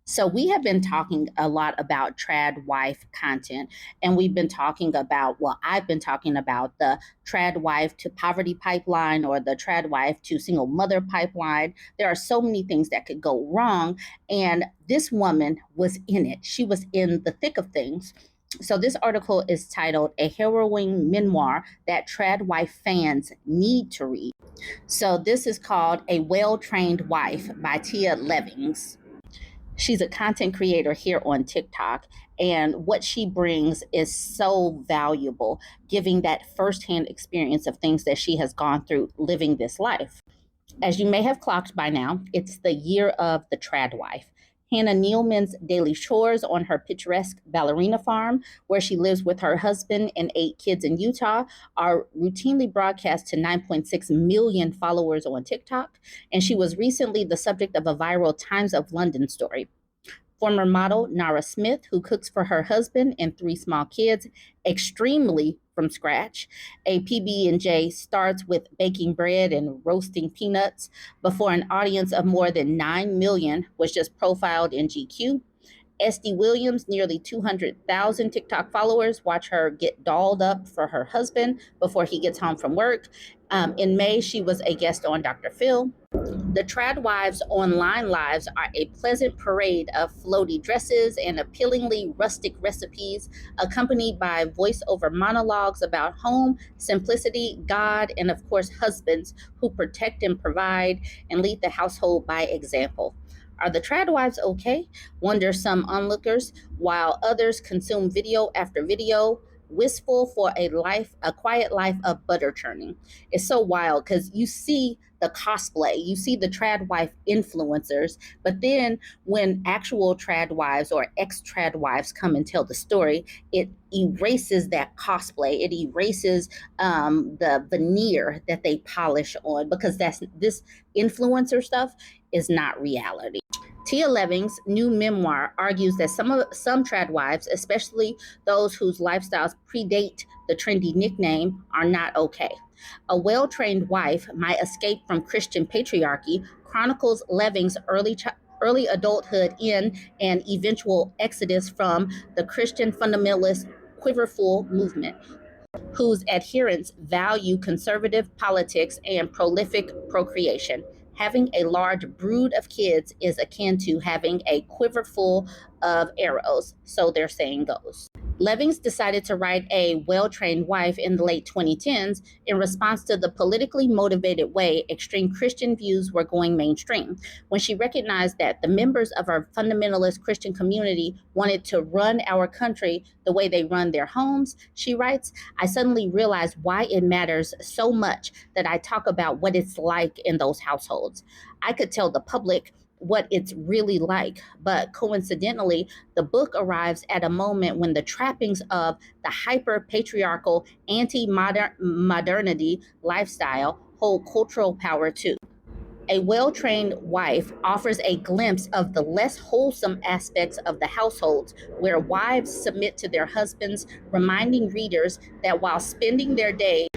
So we have been talking a lot about TradWife content, and we've been talking about, well, I've been talking about the TradWife to poverty pipeline or the TradWife to single mother pipeline. There are so many things that could go wrong, and this woman was in it. She was in the thick of things. So this article is titled "A Harrowing Memoir That TradWife Fans Need to Read." So this is called "A Well-Trained Wife" by Tia Levings. She's a content creator here on TikTok, and what she brings is so valuable, giving that firsthand experience of things that she has gone through living this life. As you may have clocked by now, it's the year of the trad wife. Hannah Nealman's daily chores on her picturesque ballerina farm, where she lives with her husband and 8 kids in Utah, are routinely broadcast to 9.6 million followers on TikTok. And she was recently the subject of a viral Times of London story. Former model Nara Smith, who cooks for her husband and 3 small kids extremely from scratch. A PB&J starts with baking bread and roasting peanuts before an audience of more than 9 million was just profiled in GQ. SD Williams, nearly 200,000 TikTok followers, watch her get dolled up for her husband before he gets home from work. In May, she was a guest on Dr. Phil. The TradWives online lives are a pleasant parade of floaty dresses and appealingly rustic recipes, accompanied by voiceover monologues about home, simplicity, God, and of course, husbands who protect and provide and lead the household by example. Are the TradWives okay? Wonder some onlookers, while others consume video after video, wistful for a quiet life of butter churning. It's so wild because you see the cosplay, you see the trad wife influencers, but then when actual trad wives or ex trad wives come and tell the story, it erases that cosplay. It erases the veneer that they polish on, because this influencer stuff is not reality. Tia Levings' new memoir argues that some trad wives, especially those whose lifestyles predate the trendy nickname, are not okay. A Well-Trained Wife: My Escape from Christian Patriarchy chronicles Levings' early adulthood in an eventual exodus from the Christian fundamentalist quiverful movement, whose adherents value conservative politics and prolific procreation. Having a large brood of kids is akin to having a quiver full of arrows, so their saying goes. Levings decided to write A Well-Trained Wife in the late 2010s in response to the politically motivated way extreme Christian views were going mainstream. When she recognized that the members of our fundamentalist Christian community wanted to run our country the way they run their homes, she writes, I suddenly realized why it matters so much that I talk about what it's like in those households. I could tell the public what it's really like. But coincidentally, the book arrives at a moment when the trappings of the hyper patriarchal, anti modernity lifestyle hold cultural power too. A well-trained wife offers a glimpse of the less wholesome aspects of the households where wives submit to their husbands, reminding readers that while spending their day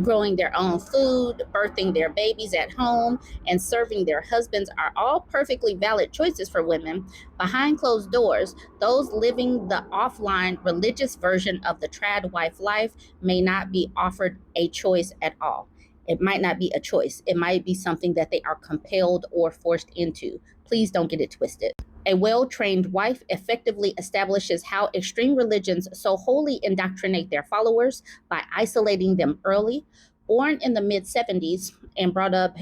growing their own food, birthing their babies at home, and serving their husbands are all perfectly valid choices for women. Behind closed doors, those living the offline religious version of the trad wife life may not be offered a choice at all. It might not be a choice. It might be something that they are compelled or forced into. Please don't get it twisted. A well-trained wife effectively establishes how extreme religions so wholly indoctrinate their followers by isolating them early. Born in the mid 70s and brought up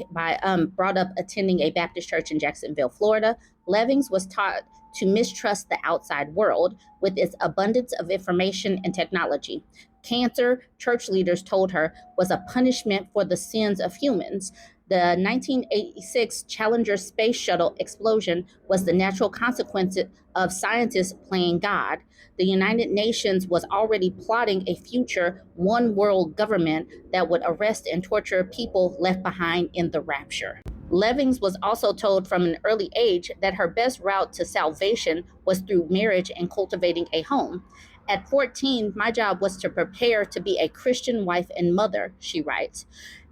attending a Baptist church in Jacksonville, Florida, Levings was taught to mistrust the outside world with its abundance of information and technology. Cancer, church leaders told her, was a punishment for the sins of humans. The 1986 Challenger space shuttle explosion was the natural consequence of scientists playing God. The United Nations was already plotting a future one world government that would arrest and torture people left behind in the rapture. Levings was also told from an early age that her best route to salvation was through marriage and cultivating a home. At 14, my job was to prepare to be a Christian wife and mother, she writes.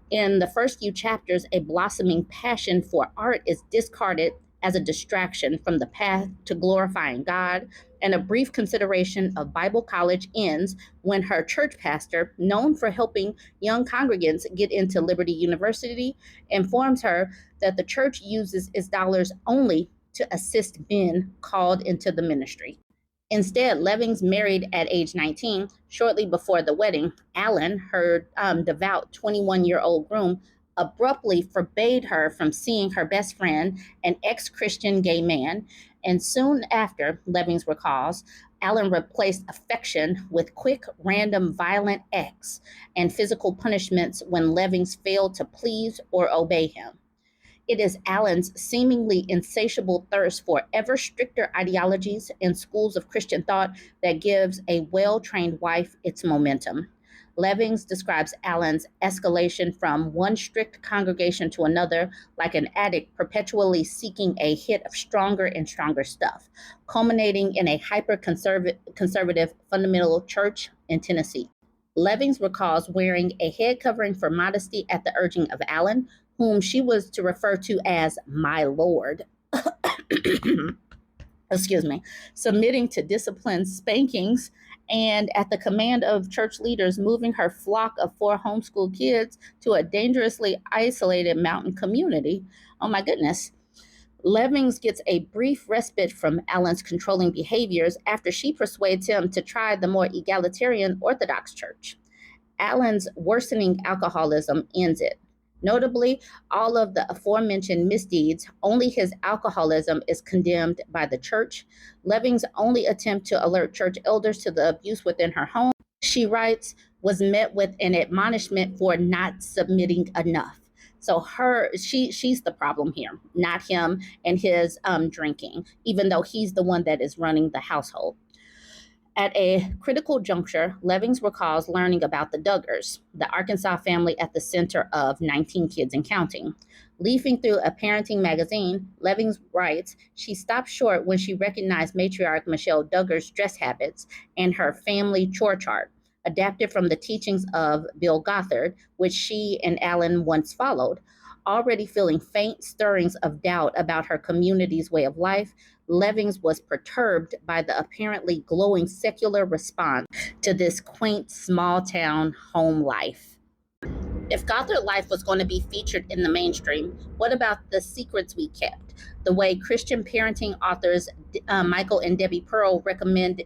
In the first few chapters, a blossoming passion for art is discarded as a distraction from the path to glorifying God, and a brief consideration of Bible college ends when her church pastor, known for helping young congregants get into Liberty University, informs her that the church uses its dollars only to assist men called into the ministry. Instead, Levings married at age 19. Shortly before the wedding, Alan, her devout 21-year-old groom, abruptly forbade her from seeing her best friend, an ex Christian gay man. And soon after, Levings recalls, Alan replaced affection with quick, random, violent acts and physical punishments when Levings failed to please or obey him. It is Allen's seemingly insatiable thirst for ever stricter ideologies and schools of Christian thought that gives a well trained wife its momentum. Levings describes Allen's escalation from one strict congregation to another like an addict perpetually seeking a hit of stronger and stronger stuff, culminating in a hyper conservative fundamental church in Tennessee. Levings recalls wearing a head covering for modesty at the urging of Allen, whom she was to refer to as my lord. Excuse me, submitting to disciplined spankings, and at the command of church leaders, moving her flock of 4 homeschool kids to a dangerously isolated mountain community. Oh my goodness. Levings gets a brief respite from Allen's controlling behaviors after she persuades him to try the more egalitarian Orthodox Church. Allen's worsening alcoholism ends it. Notably, all of the aforementioned misdeeds, only his alcoholism is condemned by the church. Leving's only attempt to alert church elders to the abuse within her home, she writes, was met with an admonishment for not submitting enough. So she's the problem here, not him and his drinking, even though he's the one that is running the household. At a critical juncture, Levings recalls learning about the Duggars, the Arkansas family at the center of 19 kids and counting. Leafing through a parenting magazine, Levings writes she stopped short when she recognized matriarch Michelle Duggar's dress habits and her family chore chart, adapted from the teachings of Bill Gothard, which she and Allen once followed. Already feeling faint stirrings of doubt about her community's way of life, Levings was perturbed by the apparently glowing secular response to this quaint small town home life. If Gothard life was going to be featured in the mainstream, what about the secrets we kept? The way Christian parenting authors Michael and Debbie Pearl recommend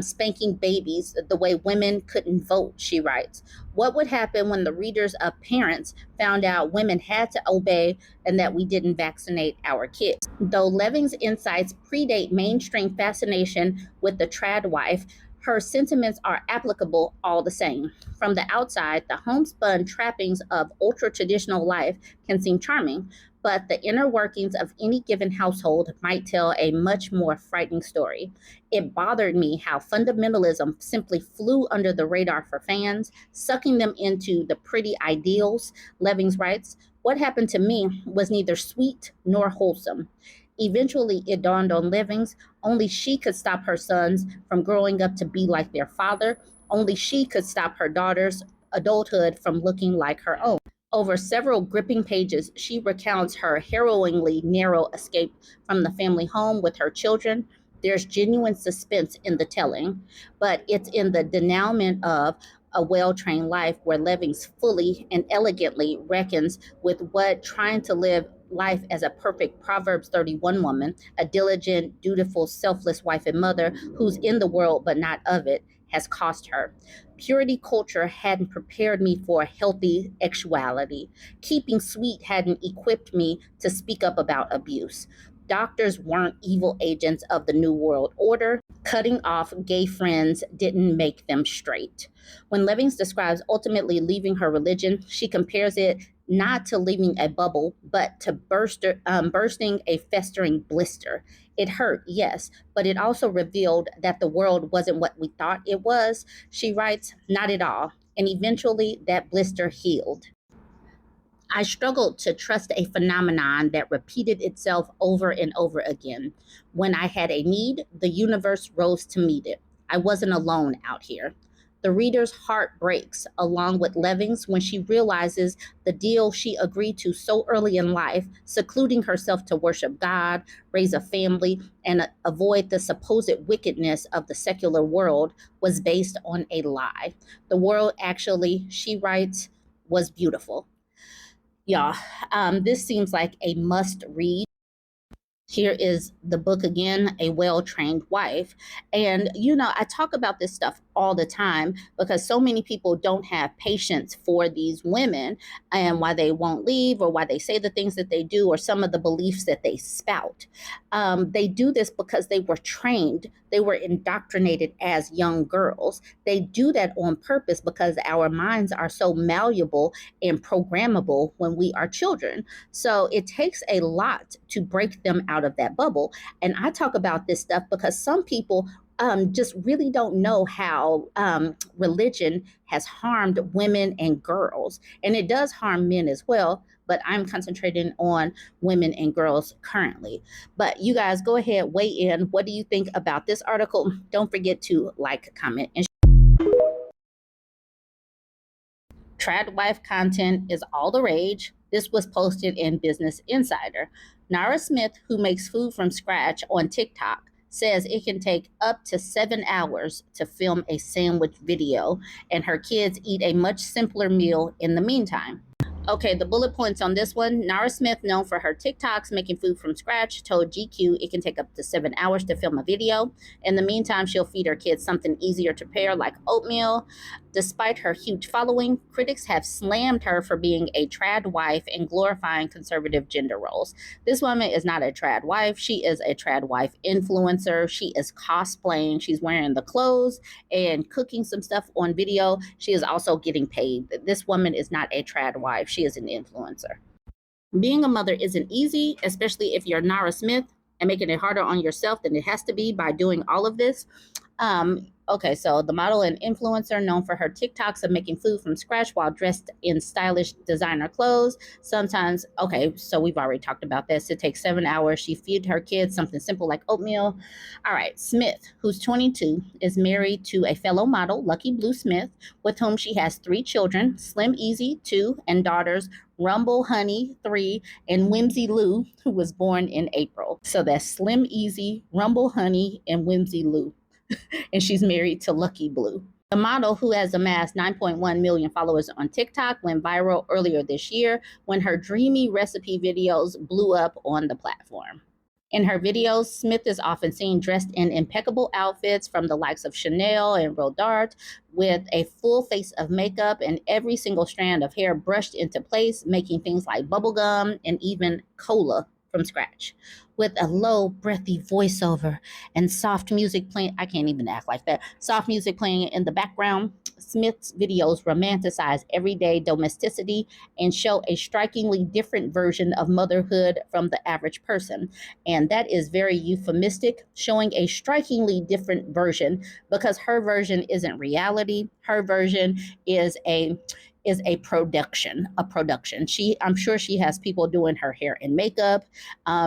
spanking babies, the way women couldn't vote, she writes. What would happen when the readers of Parents found out women had to obey and that we didn't vaccinate our kids? Though Leving's insights predate mainstream fascination with the TradWife, her sentiments are applicable all the same. From the outside, the homespun trappings of ultra traditional life can seem charming, but the inner workings of any given household might tell a much more frightening story. It bothered me how fundamentalism simply flew under the radar for fans, sucking them into the pretty ideals. Levings writes, what happened to me was neither sweet nor wholesome. Eventually, it dawned on Levings only she could stop her sons from growing up to be like their father. Only she could stop her daughter's adulthood from looking like her own. Over several gripping pages, she recounts her harrowingly narrow escape from the family home with her children. There's genuine suspense in the telling, but it's in the denouement of a well-trained life where Levings fully and elegantly reckons with what trying to live life as a perfect Proverbs 31 woman, a diligent, dutiful, selfless wife and mother who's in the world but not of it, has cost her. Purity culture hadn't prepared me for healthy sexuality. Keeping sweet hadn't equipped me to speak up about abuse. Doctors weren't evil agents of the New World Order. Cutting off gay friends didn't make them straight. When Levings describes ultimately leaving her religion, she compares it not to leaving a bubble, but to bursting a festering blister. It hurt, yes, but it also revealed that the world wasn't what we thought it was. She writes, not at all. And eventually that blister healed. I struggled to trust a phenomenon that repeated itself over and over again. When I had a need, the universe rose to meet it. I wasn't alone out here. The reader's heart breaks, along with Levings, when she realizes the deal she agreed to so early in life, secluding herself to worship God, raise a family, and avoid the supposed wickedness of the secular world, was based on a lie. The world actually, she writes, was beautiful. Yeah, this seems like a must read. Here is the book again, A Well-Trained Wife. And, I talk about this stuff all the time because so many people don't have patience for these women and why they won't leave or why they say the things that they do or some of the beliefs that they spout. They do this because they were trained, they were indoctrinated as young girls. They do that on purpose because our minds are so malleable and programmable when we are children. So it takes a lot to break them out of that bubble. And I talk about this stuff because some people just really don't know how religion has harmed women and girls. And it does harm men as well, but I'm concentrating on women and girls currently. But you guys go ahead, weigh in. What do you think about this article? Don't forget to like, comment, and TradWife content is all the rage. This was posted in Business Insider. Nara Smith, who makes food from scratch on TikTok, says it can take up to 7 hours to film a sandwich video, and her kids eat a much simpler meal in the meantime. Okay, the bullet points on this one. Nara Smith, known for her TikToks making food from scratch, told GQ it can take up to 7 hours to film a video. In the meantime, she'll feed her kids something easier to prepare, like oatmeal. Despite her huge following, critics have slammed her for being a trad wife and glorifying conservative gender roles. This woman is not a trad wife. She is a trad wife influencer. She is cosplaying. She's wearing the clothes and cooking some stuff on video. She is also getting paid. This woman is not a trad wife. She is an influencer. Being a mother isn't easy, especially if you're Nara Smith and making it harder on yourself than it has to be by doing all of this. Okay, so the model and influencer, known for her TikToks of making food from scratch while dressed in stylish designer clothes. Sometimes, okay, so we've already talked about this. It takes 7 hours. She feeds her kids something simple like oatmeal. All right, Smith, who's 22, is married to a fellow model, Lucky Blue Smith, with whom she has 3 children, Slim Easy, 2, and daughters Rumble Honey, 3, and Whimsy Lou, who was born in April. So that's Slim Easy, Rumble Honey, and Whimsy Lou. And she's married to Lucky Blue. The model, who has amassed 9.1 million followers on TikTok, went viral earlier this year when her dreamy recipe videos blew up on the platform. In her videos, Smith is often seen dressed in impeccable outfits from the likes of Chanel and Rodarte, with a full face of makeup and every single strand of hair brushed into place, making things like bubblegum and even cola from scratch. With a low, breathy voiceover and soft music playing, I can't even act like that, soft music playing in the background, Smith's videos romanticize everyday domesticity and show a strikingly different version of motherhood from the average person. And that is very euphemistic, showing a strikingly different version because her version isn't reality. Her version is a production, a production. I'm sure she has people doing her hair and makeup.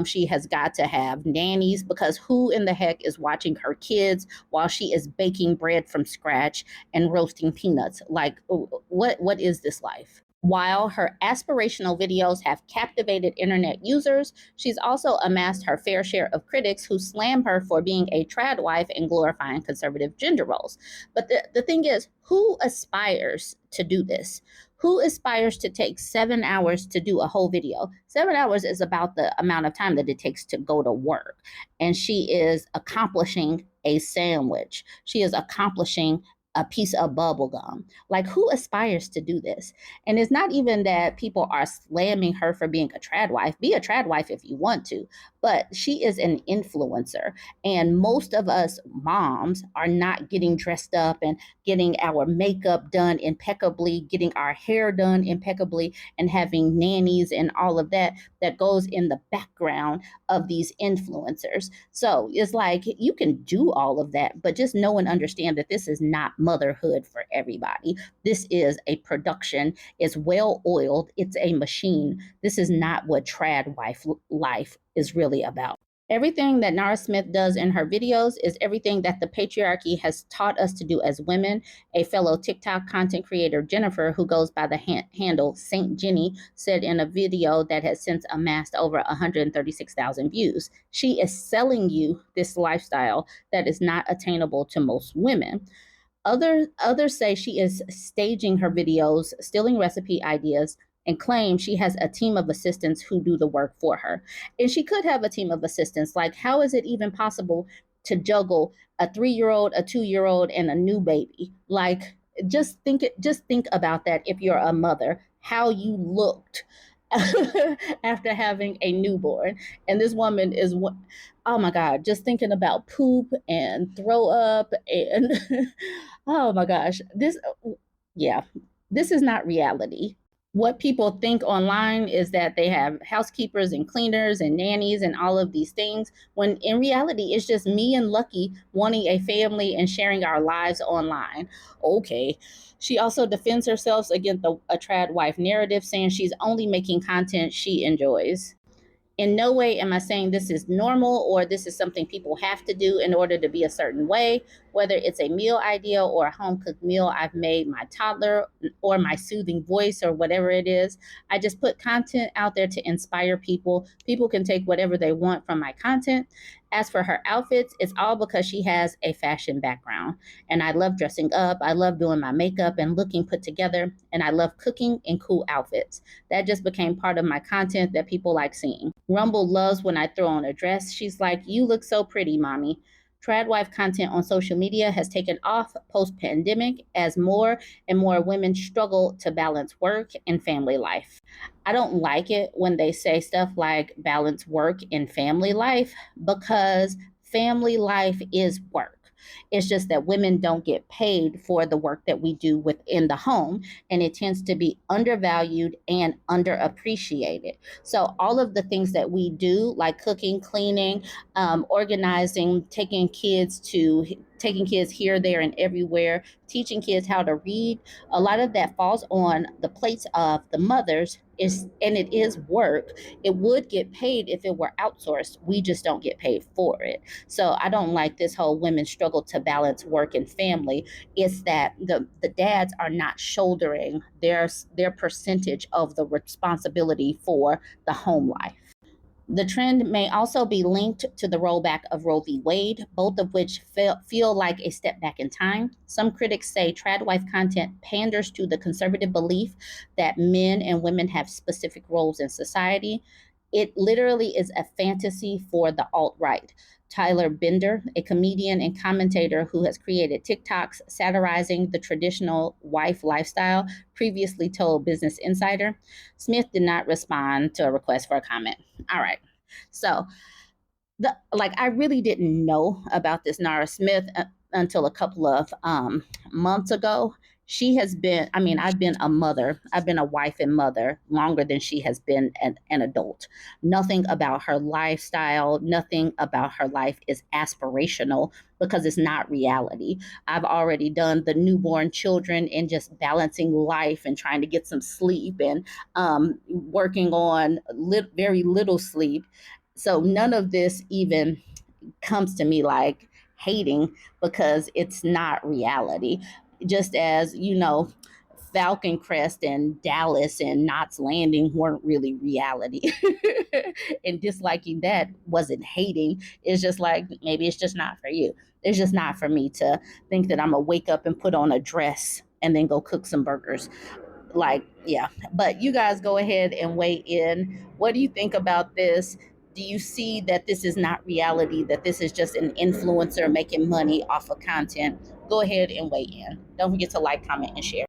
She has got to have nannies because who in the heck is watching her kids while she is baking bread from scratch and roasting peanuts? Like, what is this life? While her aspirational videos have captivated internet users, she's also amassed her fair share of critics who slam her for being a trad wife and glorifying conservative gender roles. But the thing is, who aspires to do this? Who aspires to take 7 hours to do a whole video? 7 hours is about the amount of time that it takes to go to work. And she is accomplishing a sandwich. She is accomplishing a piece of bubble gum. Like, who aspires to do this? And it's not even that people are slamming her for being a trad wife. Be a trad wife if you want to, but she is an influencer. And most of us moms are not getting dressed up and getting our makeup done impeccably, getting our hair done impeccably, and having nannies and all of that goes in the background of these influencers. So it's like you can do all of that, but just know and understand that this is not motherhood for everybody. This is a production. It's well oiled. It's a machine. This is not what trad wife life is really about. Everything that Nara Smith does in her videos is everything that the patriarchy has taught us to do as women. A fellow TikTok content creator, Jennifer, who goes by the handle Saint Jenny, said in a video that has since amassed over 136,000 views. She is selling you this lifestyle that is not attainable to most women. Others say she is staging her videos, stealing recipe ideas, and claim she has a team of assistants who do the work for her. And she could have a team of assistants. Like, how is it even possible to juggle a 3-year-old, a 2-year-old, and a new baby? Like, just think about that if you're a mother, how you looked after having a newborn. And this woman is what, oh my God, just thinking about poop and throw up and oh my gosh, yeah, this is not reality. What people think online is that they have housekeepers and cleaners and nannies and all of these things, when in reality, it's just me and Lucky wanting a family and sharing our lives online. Okay. She also defends herself against a trad wife narrative, saying she's only making content she enjoys. In no way am I saying this is normal or this is something people have to do in order to be a certain way, whether it's a meal idea or a home cooked meal I've made my toddler or my soothing voice or whatever it is. I just put content out there to inspire people. People can take whatever they want from my content. As for her outfits, it's all because she has a fashion background. And I love dressing up. I love doing my makeup and looking put together. And I love cooking in cool outfits. That just became part of my content that people like seeing. Rumble loves when I throw on a dress. She's like, "You look so pretty, mommy." TradWife content on social media has taken off post pandemic as more and more women struggle to balance work and family life. I don't like it when they say stuff like balance work and family life, because family life is work. It's just that women don't get paid for the work that we do within the home, and it tends to be undervalued and underappreciated. So, all of the things that we do, like cooking, cleaning, organizing, taking kids here, there, and everywhere, teaching kids how to read, a lot of that falls on the plates of the mothers. And it is work. It would get paid if it were outsourced. We just don't get paid for it. So I don't like this whole women struggle to balance work and family. It's that the dads are not shouldering their percentage of the responsibility for the home life. The trend may also be linked to the rollback of Roe v. Wade, both of which feel like a step back in time. Some critics say TradWife content panders to the conservative belief that men and women have specific roles in society. It literally is a fantasy for the alt-right. Tyler Bender, a comedian and commentator who has created TikToks satirizing the traditional wife lifestyle, previously told Business Insider. Smith did not respond to a request for a comment. All right. So, I really didn't know about this Nara Smith until a couple of months ago. She has been, I mean, I've been a mother, I've been a wife and mother longer than she has been an adult. Nothing about her lifestyle, nothing about her life is aspirational, because it's not reality. I've already done the newborn children and just balancing life and trying to get some sleep and working on very little sleep. So none of this even comes to me like hating, because it's not reality. Just as, Falcon Crest and Dallas and Knots Landing weren't really reality. And disliking that wasn't hating. It's just like, maybe it's just not for you. It's just not for me to think that I'm going to wake up and put on a dress and then go cook some burgers. Like, yeah. But you guys go ahead and weigh in. What do you think about this? Do you see that this is not reality, that this is just an influencer making money off of content? Go ahead and weigh in. Don't forget to like, comment, and share.